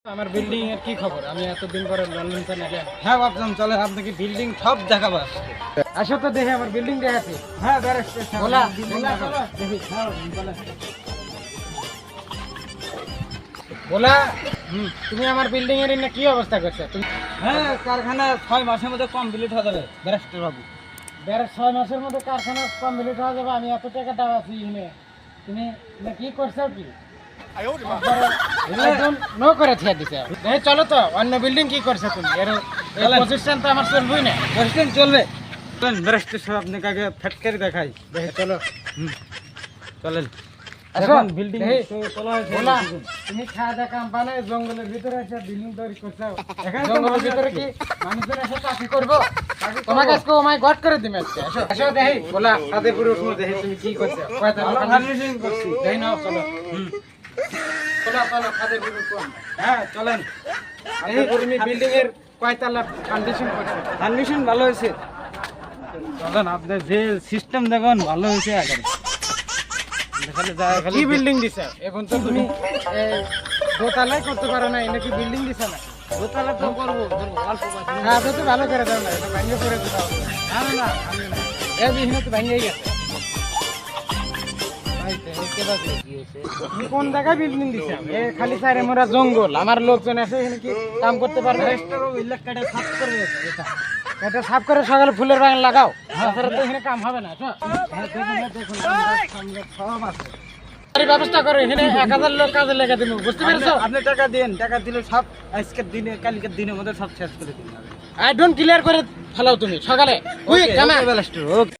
আমার বিল্ডিং এর কি খবর? আমি এতদিন পরে লন্ডন চলে এলাম। হ্যাঁ ভাবলাম চলে আপনাকে বিল্ডিং সব দেখাবো আজকে। আসো তো দেখে আমার বিল্ডিং দেখাচ্ছি। হ্যাঁ ব্যারিস্টার সাহেব, বলা building বলা দেখাবো। চলো, দেখি। বলা বলা তুমি আমার বিল্ডিং এর এনে কি অবস্থা করছো? তুমি হ্যাঁ কারখানা 6 মাসের মধ্যে কমপ্লিট হয়ে যাবে ব্যারিস্টার বাবু। 6 মাসের মধ্যে কারখানা কমপ্লিট হয়ে যাবে। আমি এত টাকা টাকা আছি এনে, তুমি এনে কি করছো কি? একদম নো করে ছেড়ে দিছে। এই চলো তো, অন্য বিল্ডিং কি করছো তুমি? এর প্রতিষ্ঠান তো আমার চলবেই না। প্রেসিডেন্ট চলবে। চলেন ব্যারিস্টার সাহেব আপনাকে আগে ফ্যাক্টরি দেখাই। দেখে চলো। চলেন। আসো, এখন বিল্ডিং দেখি। তো তোলা হয়েছে। বলা, তুমি খাওয়া দাওয়া কোম্পানি জঙ্গলের ভিতরে এসে বিল্ডিং তৈরি করছো। এখানে তো জঙ্গলের মানুষ ভিতরে আছে। কি মানুষের এসে চাকরি করবো? তোমাকে আজকে ও মাই গড করে দিবে আজকে। আসো আসো দেখি। বলা, তাদের পুরো উঠবো দেখি তুমি কি করছো? কয়টা ভালো দোকান ফার্নিশিং করছি। দেখি নাও, চলো। চলো চলো, খাদের ভিতরে কোন? হ্যাঁ চলেন। এই তুমি বিল্ডিং এর কয়তলা ফাউন্ডেশন করছো? ফার্নিশিং ভালো হয়েছে। চলেন আপনার যে সিস্টেম দেখুন ভালো হয়েছে একেবারে। খালি যায় খালি কি বিল্ডিং দিছে? এখন তো তুমি দোতলায় করতে পারো না, এনে কি বিল্ডিং দিছে না? দোতলা তো করবো অল্প পাচ্ছি। হ্যাঁ, তো তো ভালো করে দাও না, এটা ভেঙে করে দাও। না না না আমি না। এই বিহীন তো ভেঙেই গেছে। ভাই দেখতে পাচ্ছি কি হয়েছে। তুমি কোন জায়গায় বিল্ডিং দিছে? এ খালি সাইরে মোরা জঙ্গল, আমার লোকজন এসে এখানে কি কাম করতে পারবে? ব্যারিস্টার ও ইলেকট্রিকটা সাফ করে এটা। এটা সাফ করে সকালে ফুলের বাগান লাগাও, তাছাড়া তো এখানে কাম হবে না। শোনো, হ্যাঁ দেখুন আমার সামনে সব আছে। এই ব্যবস্থা করো, এখানে 1000 লোক কাজে লেগে দেবো, বুঝতে পেরেছো? আপনি টাকা দেন, টাকা দিলে সব আজকের দিনে কালকের দিনের মধ্যে সব শেষ করে দিন। আই ডোন্ট ক্লিয়ার করে ফেলাও তুমি সকালে। উই কামা। ব্যারিস্টার ওকে।